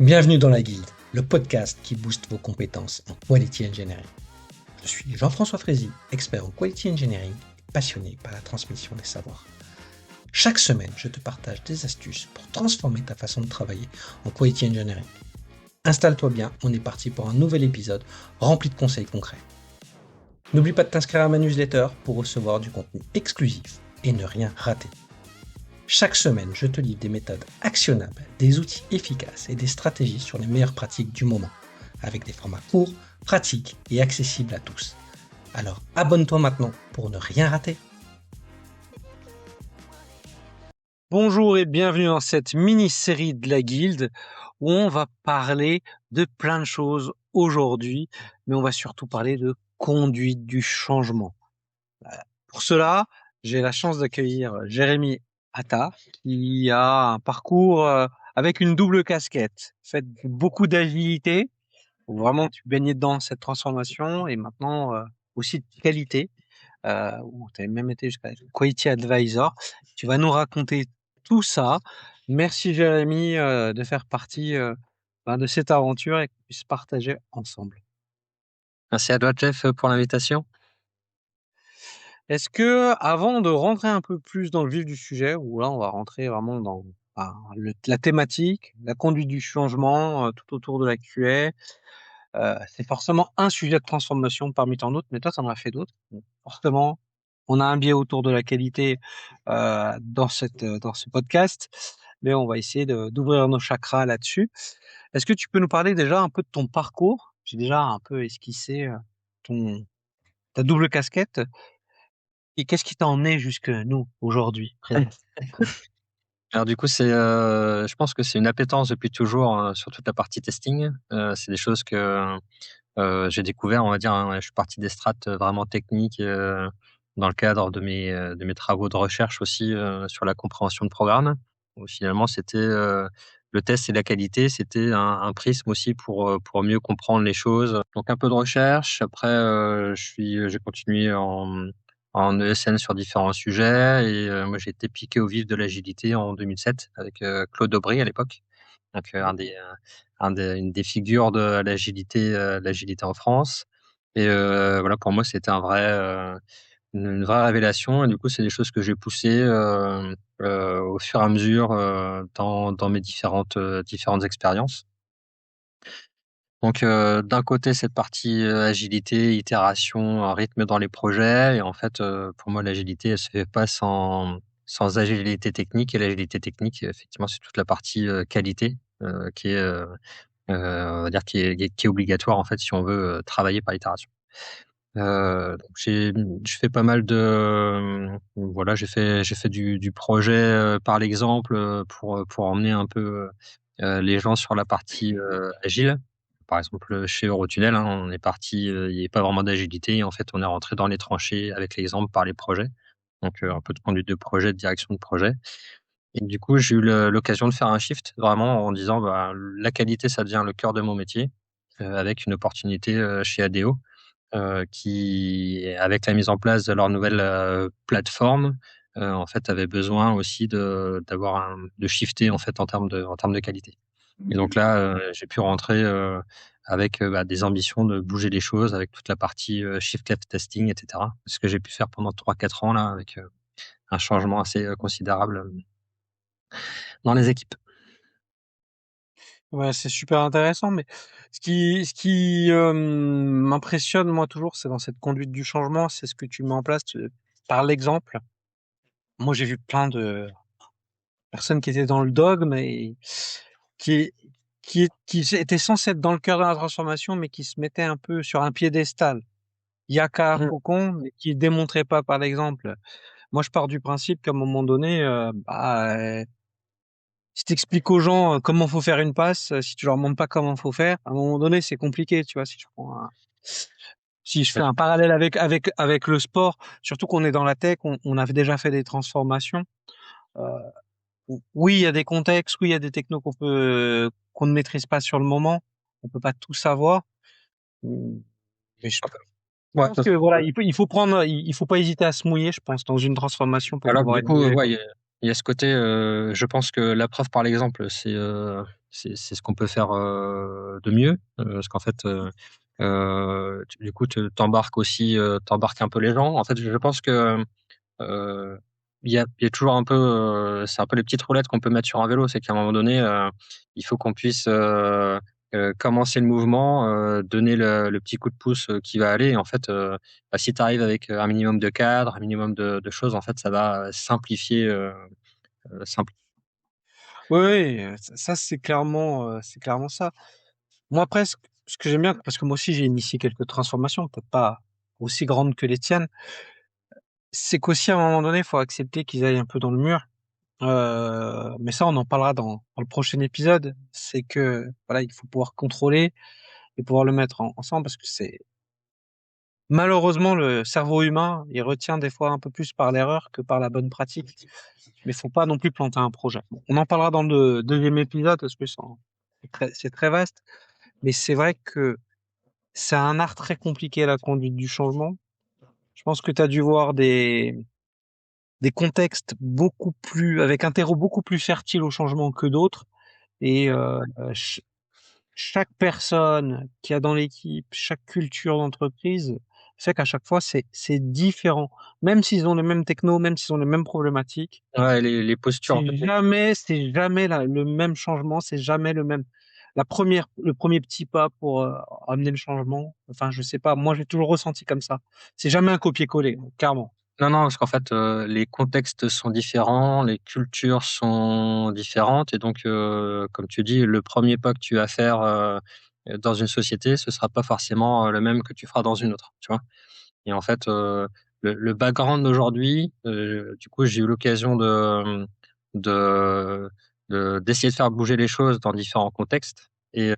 Bienvenue dans la Guilde, le podcast qui booste vos compétences en Quality Engineering. Je suis Jean-François Frézy, expert en Quality Engineering et passionné par la transmission des savoirs. Chaque semaine, je te partage des astuces pour transformer ta façon de travailler en Quality Engineering. Installe-toi bien, on est parti pour un nouvel épisode rempli de conseils concrets. N'oublie pas de t'inscrire à ma newsletter pour recevoir du contenu exclusif et ne rien rater. Chaque semaine, je te livre des méthodes actionnables, des outils efficaces et des stratégies sur les meilleures pratiques du moment, avec des formats courts, pratiques et accessibles à tous. Alors abonne-toi maintenant pour ne rien rater. Bonjour et bienvenue dans cette mini-série de la Guilde où on va parler de plein de choses aujourd'hui, mais on va surtout parler de conduite du changement. Pour cela, j'ai la chance d'accueillir Jérémy Atta, qui a un parcours avec une double casquette, fait beaucoup d'agilité, où vraiment tu baignais dans cette transformation, et maintenant aussi de qualité, où tu as même été jusqu'à Quality Advisor. Tu vas nous raconter tout ça. Merci Jérémy de faire partie de cette aventure et qu'on puisse partager ensemble. Merci à toi, Jeff, pour l'invitation. Est-ce que, avant de rentrer un peu plus dans le vif du sujet, où là on va rentrer vraiment dans la thématique, la conduite du changement, tout autour de la QA, c'est forcément un sujet de transformation parmi tant d'autres, mais toi, tu en as fait d'autres. Donc, forcément, on a un biais autour de la qualité dans ce podcast, mais on va essayer d'ouvrir nos chakras là-dessus. Est-ce que tu peux nous parler déjà un peu de ton parcours? J'ai déjà un peu esquissé ta double casquette. Et qu'est-ce qui t'a emmené jusque nous, aujourd'hui, présent? Alors du coup, je pense que c'est une appétence depuis toujours sur toute la partie testing. C'est des choses que j'ai découvert, on va dire. Je suis parti des strates vraiment techniques dans le cadre de mes travaux de recherche aussi sur la compréhension de programmes. Où finalement, c'était le test et la qualité, c'était un prisme aussi pour mieux comprendre les choses. Donc un peu de recherche. Après, j'ai continué en ESN sur différents sujets et moi j'ai été piqué au vif de l'agilité en 2007 avec Claude Aubry à l'époque, donc une des figures de l'agilité en France. Et voilà, pour moi c'était une vraie révélation, et du coup c'est des choses que j'ai poussées au fur et à mesure dans mes différentes expériences. Donc d'un côté cette partie agilité, itération, rythme dans les projets, et en fait pour moi l'agilité elle se fait pas sans agilité technique, et l'agilité technique effectivement c'est toute la partie qualité qui est on va dire qui est obligatoire en fait si on veut travailler par itération. Donc je fais pas mal de voilà, j'ai fait du projet par l'exemple pour emmener un peu les gens sur la partie agile. Par exemple, chez Eurotunnel, on est parti, il n'y avait pas vraiment d'agilité, et en fait, on est rentré dans les tranchées avec l'exemple par les projets. Donc, un peu de conduite de projet, de direction de projet. Et du coup, j'ai eu l'occasion de faire un shift vraiment en disant, la qualité, ça devient le cœur de mon métier, avec une opportunité chez ADO, qui, avec la mise en place de leur nouvelle plateforme, en fait, avait besoin aussi de shifter en fait en termes de qualité. Et donc là, j'ai pu rentrer avec des ambitions de bouger les choses avec toute la partie shift left testing, etc. Ce que j'ai pu faire pendant 3-4 ans là, avec un changement assez considérable dans les équipes. Ouais, c'est super intéressant, mais ce qui m'impressionne moi toujours, c'est dans cette conduite du changement, c'est ce que tu mets en place par l'exemple. Moi, j'ai vu plein de personnes qui étaient dans le dogme et qui qui étaient censées être dans le cœur de la transformation, mais qui se mettaient un peu sur un piédestal. Yaka, Mmh. faucon, mais qui démontraient pas par l'exemple. Moi, je pars du principe qu'à un moment donné, si t'expliques aux gens comment faut faire une passe, si tu leur montres pas comment faut faire, à un moment donné, c'est compliqué, tu vois. Si je fais un parallèle avec le sport, surtout qu'on est dans la tech, on avait déjà fait des transformations. Euh, oui, il y a des contextes, oui, il y a des technos qu'on ne maîtrise pas sur le moment. On peut pas tout savoir. Mais je Ouais. pense que voilà, il faut pas hésiter à se mouiller, je pense, dans une transformation pour Alors pouvoir du être coup, bougé, ouais, quoi. il y a ce côté, je pense que la preuve par l'exemple, c'est ce qu'on peut faire de mieux, parce qu'en fait, du coup, t'embarques aussi, t'embarques un peu les gens. En fait, je pense que il y a toujours un peu, c'est un peu les petites roulettes qu'on peut mettre sur un vélo. C'est qu'à un moment donné, il faut qu'on puisse commencer le mouvement, donner le petit coup de pouce qui va aller. Et en fait, bah, si tu arrives avec un minimum de cadre, un minimum de choses, en fait, ça va simplifier. Simple. Oui, oui, ça c'est clairement ça. Moi, après, ce que j'aime bien, parce que moi aussi j'ai initié quelques transformations, peut-être pas aussi grandes que les tiennes, c'est qu'aussi à un moment donné, il faut accepter qu'ils aillent un peu dans le mur. Mais ça, on en parlera dans le prochain épisode. C'est que voilà, il faut pouvoir contrôler et pouvoir le mettre ensemble parce que c'est malheureusement le cerveau humain, il retient des fois un peu plus par l'erreur que par la bonne pratique. Mais faut pas non plus planter un projet. Bon, on en parlera dans le deuxième épisode parce que c'est très vaste. Mais c'est vrai que c'est un art très compliqué, la conduite du changement. Je pense que tu as dû voir des contextes beaucoup plus, avec un terreau beaucoup plus fertile au changement que d'autres. Et chaque personne qui a dans l'équipe, chaque culture d'entreprise, fait qu'à chaque fois, c'est différent. Même s'ils ont les mêmes technos, même s'ils ont les mêmes problématiques, Ouais, les postures, en fait. c'est jamais le même changement, c'est jamais le premier petit pas pour amener le changement. Enfin, je sais pas, moi j'ai toujours ressenti comme ça. C'est jamais un copier-coller, clairement. Non, non, parce qu'en fait, les contextes sont différents, les cultures sont différentes et donc, comme tu dis, le premier pas que tu vas faire, dans une société, ce sera pas forcément, le même que tu feras dans une autre, tu vois? Et en fait, le background d'aujourd'hui, du coup, j'ai eu l'occasion de d'essayer de faire bouger les choses dans différents contextes et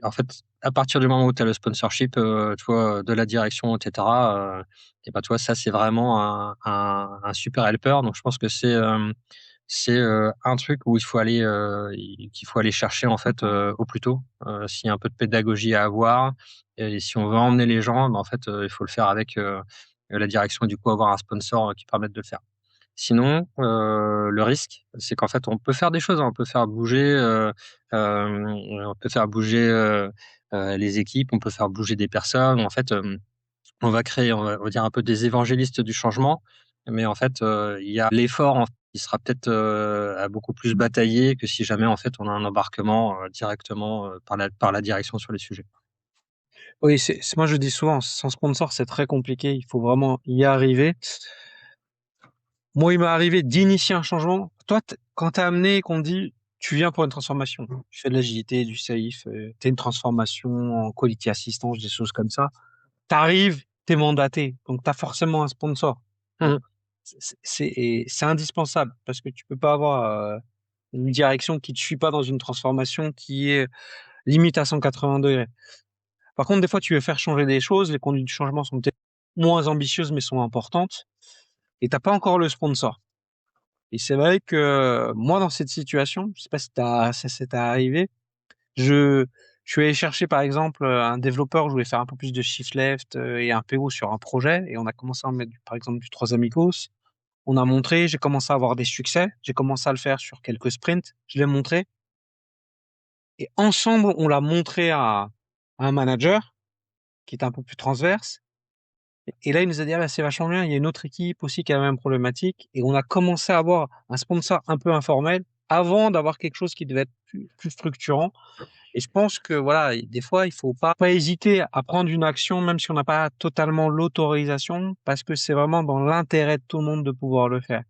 en fait, à partir du moment où tu as le sponsorship, tu vois, de la direction et cetera, et bah, tu vois, ça, c'est vraiment un super helper. Donc je pense que c'est, un truc où qu'il faut aller chercher, en fait, au plus tôt. S'il y a un peu de pédagogie à avoir et si on veut emmener les gens, bah, en fait, il faut le faire avec, la direction et du coup avoir un sponsor, qui permette de le faire. Sinon, le risque, c'est qu'en fait, on peut faire des choses, hein. On peut faire bouger, on peut faire bouger, les équipes, on peut faire bouger des personnes. En fait, on va dire un peu des évangélistes du changement, mais en fait, il y a l'effort, en fait, qui sera peut-être, à beaucoup plus batailler que si jamais, en fait, on a un embarquement, directement, par la direction sur les sujets. Oui, moi je dis souvent, sans sponsor, c'est très compliqué. Il faut vraiment y arriver. Moi, il m'est arrivé d'initier un changement. Toi, quand t'es amené et qu'on te dit, tu viens pour une transformation, tu fais de l'agilité, du safe, t'es une transformation en quality assistance, des choses comme ça. T'arrives, t'es mandaté, donc t'as forcément un sponsor. Mmh. C'est indispensable parce que tu peux pas avoir une direction qui te suit pas dans une transformation qui est limite à 180 degrés. Par contre, des fois, tu veux faire changer des choses, les conduites du changement sont peut-être moins ambitieuses mais sont importantes et t'as pas encore le sponsor. Et c'est vrai que moi, dans cette situation, je sais pas si ça s'est arrivé, je, je suis allé chercher par exemple un développeur, je voulais faire un peu plus de shift left et un PO sur un projet, et on a commencé à mettre par exemple du 3 amigos. On a montré, j'ai commencé à avoir des succès, j'ai commencé à le faire sur quelques sprints, je l'ai montré, et ensemble, on l'a montré à un manager qui est un peu plus transverse. Et là, il nous a dit, ah, bah, c'est vachement bien, il y a une autre équipe aussi qui a la même problématique. Et on a commencé à avoir un sponsor un peu informel avant d'avoir quelque chose qui devait être plus structurant. Et je pense que voilà, des fois, il faut pas hésiter à prendre une action, même si on n'a pas totalement l'autorisation, parce que c'est vraiment dans l'intérêt de tout le monde de pouvoir le faire.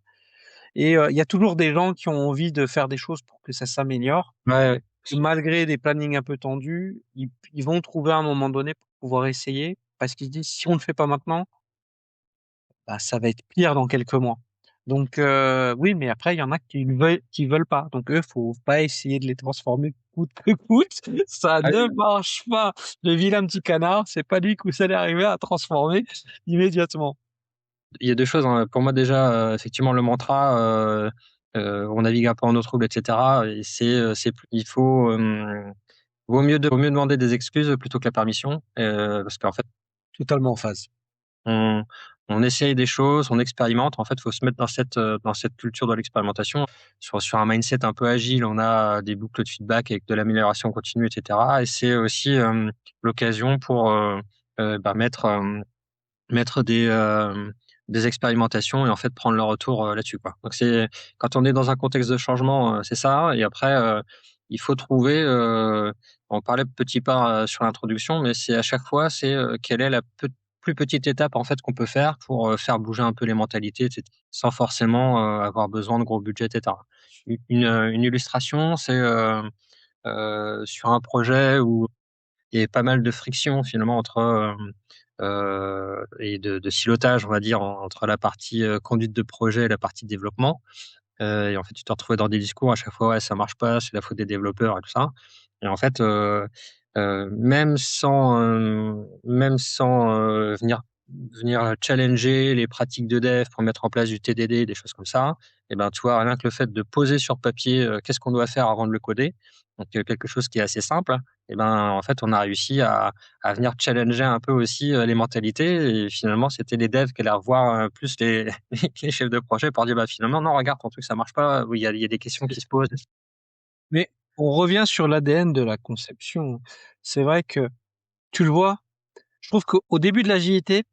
Et il y a toujours des gens qui ont envie de faire des choses pour que ça s'améliore. Ouais, ouais. Malgré des plannings un peu tendus, ils vont trouver à un moment donné pour pouvoir essayer, parce qu'ils se disent, si on le fait pas maintenant, bah, ça va être pire dans quelques mois. Donc oui, mais après il y en a qui veulent pas. Donc eux, faut pas essayer de les transformer coûte que coûte. Ça Ah, ne marche pas. Le vilain petit canard, c'est pas lui que vous allez arriver à transformer immédiatement. il y a 2 choses, hein. Pour moi déjà, effectivement le mantra, on navigue un peu en eau trouble et cetera et c'est plus il faut, vaut mieux demander des excuses plutôt que la permission, parce qu'en fait Totalement en phase. on, on essaye des choses, on expérimente. En fait, il faut se mettre dans cette culture de l'expérimentation. Sur un mindset un peu agile, on a des boucles de feedback avec de l'amélioration continue, etc. Et c'est aussi l'occasion pour mettre des expérimentations et en fait prendre le retour là-dessus, quoi. Donc c'est quand on est dans un contexte de changement, c'est ça. Et après, il faut trouver. On parlait de petits pas sur l'introduction, mais c'est à chaque fois, c'est quelle est la plus petite étape en fait qu'on peut faire pour faire bouger un peu les mentalités, etc., sans forcément avoir besoin de gros budgets, etc. Une illustration, c'est sur un projet où il y avait pas mal de friction finalement entre et de silotage, on va dire, entre la partie conduite de projet et la partie développement. Et en fait, tu te retrouvais dans des discours à chaque fois, ouais, ça marche pas, c'est la faute des développeurs et tout ça. Et en fait, même sans venir challenger les pratiques de dev pour mettre en place du TDD, des choses comme ça, et ben, tu vois, rien que le fait de poser sur papier qu'est-ce qu'on doit faire avant de le coder, donc quelque chose qui est assez simple, et ben, en fait, on a réussi à venir challenger un peu aussi les mentalités. Et finalement, c'était les devs qui allaient revoir plus les chefs de projet pour dire, bah, finalement, non, regarde, ton truc, ça marche pas. Oui, il y a des questions qui se posent. Mais on revient sur l'ADN de la conception. C'est vrai que tu le vois, je trouve qu'au début de l'agilité,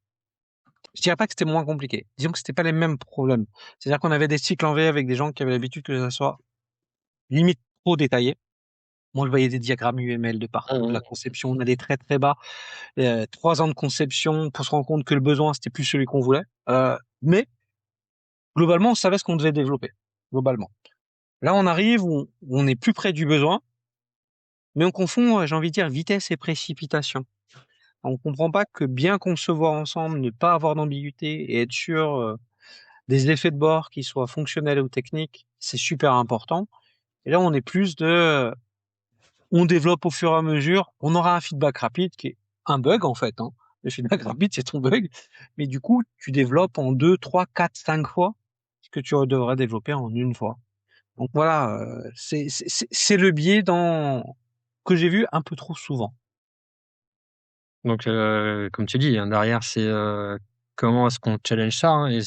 je dirais pas que c'était moins compliqué. Disons que c'était pas les mêmes problèmes. C'est-à-dire qu'on avait des cycles en V avec des gens qui avaient l'habitude que ça soit limite trop détaillé. Moi, je voyais des diagrammes UML de partout, de la Mhm. conception, on allait très très bas. 3 ans de conception pour se rendre compte que le besoin, c'était plus celui qu'on voulait. Mais globalement, on savait ce qu'on devait développer. Globalement. Là, on arrive où on est plus près du besoin, mais on confond, j'ai envie de dire, vitesse et précipitation. On comprend pas que bien concevoir ensemble, ne pas avoir d'ambiguïté et être sûr des effets de bord qui soient fonctionnels ou techniques, c'est super important. Et là, on est plus de, on développe au fur et à mesure, on aura un feedback rapide qui est un bug en fait, hein. Le feedback rapide, c'est ton bug. Mais du coup, tu développes en 2, 3, 4, 5 fois ce que tu devrais développer en une fois. Donc voilà, c'est le biais que j'ai vu un peu trop souvent. Donc, comme tu dis, hein, derrière, c'est comment est-ce qu'on challenge ça, hein. Et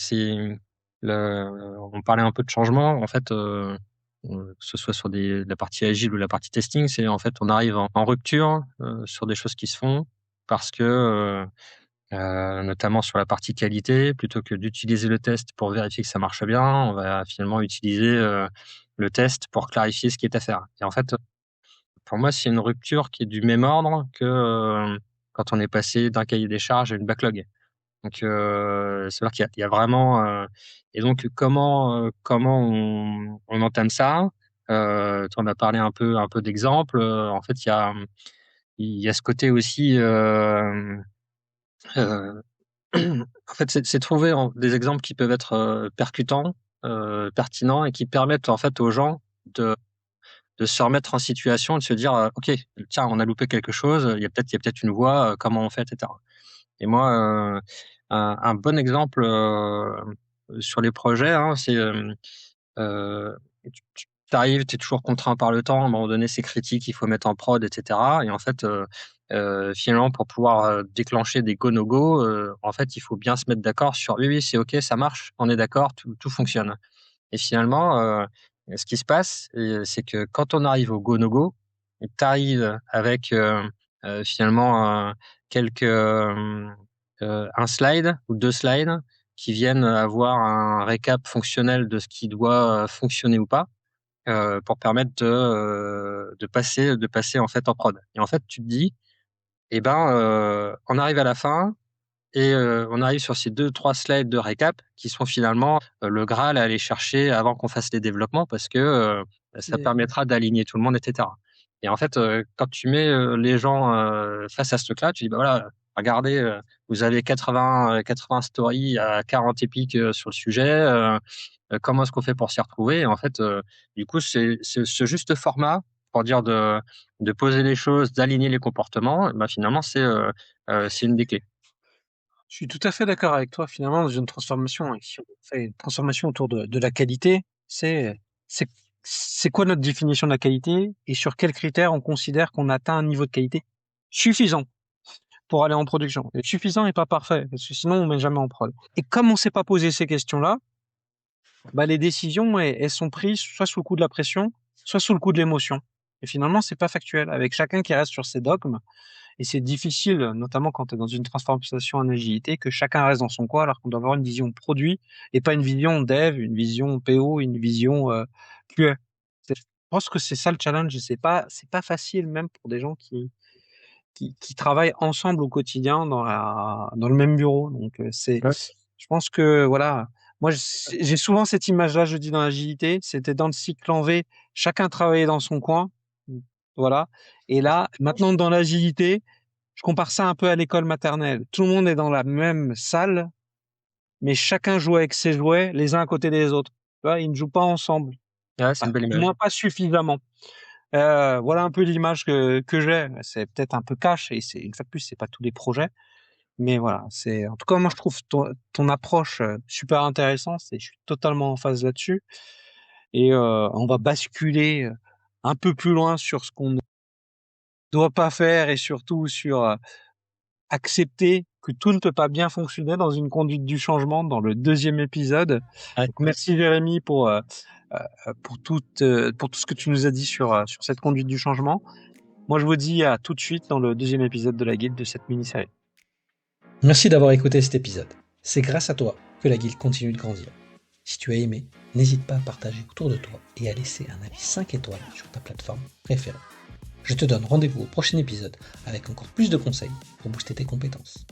on parlait un peu de changement. En fait, que ce soit sur la partie agile ou la partie testing, c'est en fait, on arrive en rupture sur des choses qui se font parce que notamment sur la partie qualité, plutôt que d'utiliser le test pour vérifier que ça marche bien, on va finalement utiliser le test pour clarifier ce qui est à faire. Et en fait, pour moi, c'est une rupture qui est du même ordre que quand on est passé d'un cahier des charges à une backlog. Donc, c'est-à-dire qu'il y a vraiment. Et donc, comment on entame ça? Tu en as parlé un peu d'exemples. En fait, il y a ce côté aussi. Euh, En fait, c'est trouver des exemples qui peuvent être percutants, pertinents et qui permettent en fait aux gens de se remettre en situation, de se dire ok, tiens, on a loupé quelque chose, il y a peut-être une voie, comment on fait, etc. Et moi, un bon exemple sur les projets, hein, c'est euh, tu arrives, tu es toujours contraint par le temps, à un moment donné, c'est critique, il faut mettre en prod, etc. Et en fait, finalement, pour pouvoir déclencher des go-no-go, en fait, il faut bien se mettre d'accord sur oui, oui, c'est OK, ça marche, on est d'accord, tout fonctionne. Et finalement, ce qui se passe, c'est que quand on arrive au go-no-go, tu arrives avec finalement un slide ou 2 slides qui viennent avoir un récap fonctionnel de ce qui doit fonctionner ou pas, pour permettre de passer en fait en prod. Et en fait, tu te dis, eh ben, on arrive à la fin, et on arrive sur ces 2-3 slides de récap qui sont finalement le Graal à aller chercher avant qu'on fasse les développements, parce que ça C'est permettra d'aligner tout le monde, etc. Et en fait, quand tu mets les gens face à ce truc-là, tu dis, bah voilà, regardez, vous avez 80 stories à 40 épiques sur le sujet. Comment est-ce qu'on fait pour s'y retrouver? Et en fait, du coup, c'est ce juste format pour dire de poser les choses, d'aligner les comportements. Bah, finalement, c'est une des clés. Je suis tout à fait d'accord avec toi. Finalement, dans une transformation, et si on fait une transformation autour de la qualité, c'est, c'est quoi notre définition de la qualité et sur quels critères on considère qu'on atteint un niveau de qualité suffisant. pour aller en production. Et suffisant et pas parfait, parce que sinon on met jamais en prod. Et comme on s'est pas posé ces questions-là, bah les décisions elles sont prises soit sous le coup de la pression, soit sous le coup de l'émotion. Et finalement c'est pas factuel. Avec chacun qui reste sur ses dogmes, et c'est difficile, notamment quand tu es dans une transformation en agilité, que chacun reste dans son coin alors qu'on doit avoir une vision produit et pas une vision dev, une vision PO, une vision QA. Je pense que c'est ça le challenge. Et c'est pas facile même pour des gens qui travaillent ensemble au quotidien dans le même bureau. Donc Ouais. je pense que voilà, moi j'ai souvent cette image-là, je dis dans l'agilité, c'était dans le cycle en V, chacun travaillait dans son coin, voilà. Et là, maintenant dans l'agilité, je compare ça un peu à l'école maternelle. Tout le monde est dans la même salle, mais chacun joue avec ses jouets, les uns à côté des autres. Tu vois, ils ne jouent pas ensemble. Ouais, c'est une Enfin, belle du image. moins pas suffisamment. Voilà un peu l'image que j'ai. C'est peut-être un peu cash et c'est une fois de plus, c'est pas tous les projets, mais voilà. C'est en tout cas moi je trouve ton approche super intéressante. Et je suis totalement en phase là-dessus. Et on va basculer un peu plus loin sur ce qu'on ne doit pas faire et surtout sur accepter que tout ne peut pas bien fonctionner dans une conduite du changement dans le deuxième épisode. Ouais. Donc merci Jérémy pour tout ce que tu nous as dit sur cette conduite du changement. Moi je vous dis à tout de suite dans le deuxième épisode de la guilde de cette mini-série. Merci d'avoir écouté cet épisode. C'est grâce à toi que la guilde continue de grandir. Si tu as aimé, n'hésite pas à partager autour de toi et à laisser un avis 5 étoiles sur ta plateforme préférée. Je te donne rendez-vous au prochain épisode avec encore plus de conseils pour booster tes compétences.